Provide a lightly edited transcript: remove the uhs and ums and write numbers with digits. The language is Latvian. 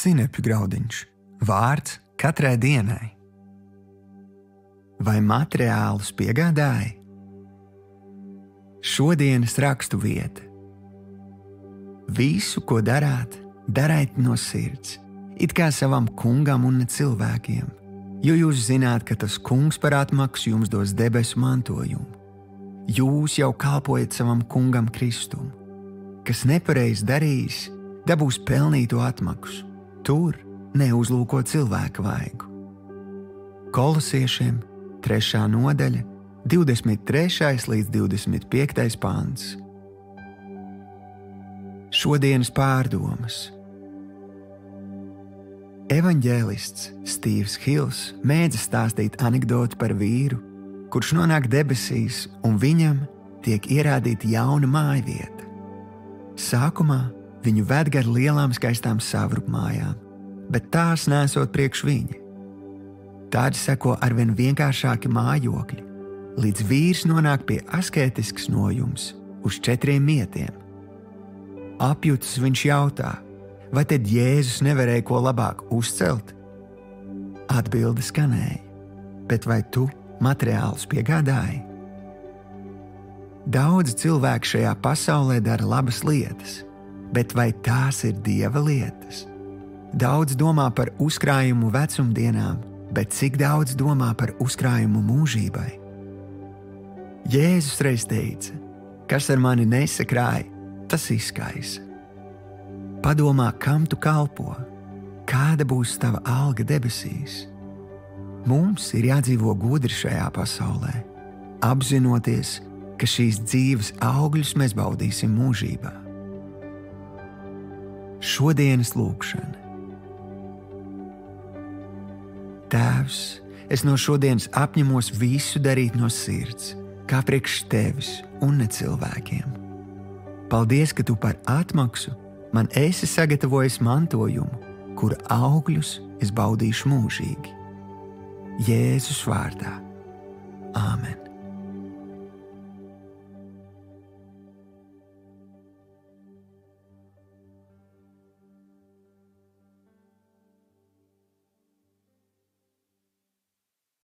sinepju graudiņš, vārds katrai dienai. Vai materiālus piegādāji? Šodienas rakstu vieta. Visu, ko darāt, dariet no sirds, it kā savam kungam un ne cilvēkiem, jo jūs zināt, ka tas kungs par atmaksu jums dos debesu mantojumu. Jūs jau kalpojat savam kungam Kristum. Kas nepareizi darījis, dabūs pelnīto atmaksu. Tur neuzlūko cilvēka vaigu. Kolosiešiem 3. nodaļa, 23. līdz 25. pants. Šodienas pārdomas. Evaņģēlists Stīvs Hils mēdz stāstīt anekdoti par vīru, kurš nonāk debesīs un viņam tiek ierādīta jauna mājvieta. Sākumā viņu ved gar lielām skaistām savrupmājām, bet tās nesot priekš viņa. Tādi seko arvien vienkāršāki mājokļi, līdz vīrs nonāk pie asketisks nojums uz 4 mietiem. Apjutis viņš jautā, vai tad Jēzus nevarēja ko labāk uzcelt? Atbilde skanēja, bet vai tu materiālus piegādāji? Daudzi cilvēki šajā pasaulē dara labas lietas, bet vai tās ir Dieva lietas? Daudz domā par uzkrājumu vecumdienām, bet cik daudz domā par uzkrājumu mūžībai? Jēzus reiz teica, kas ar mani nesakrāja, tas izkaisa. Padomā, kam tu kalpo, kāda būs tava alga debesīs. Mums ir jādzīvo gudri šajā pasaulē, apzinoties, ka šīs dzīves augļus mēs baudīsim mūžībā. Šodienas lūkšana. Tēvs, es no šodienas apņemos visu darīt no sirds, kā priekš tevis un ne cilvēkiem. Paldies, ka tu par atmaksu man esi sagatavojis mantojumu, kura augļus es baudīšu mūžīgi. Jēzus vārdā. Āmen.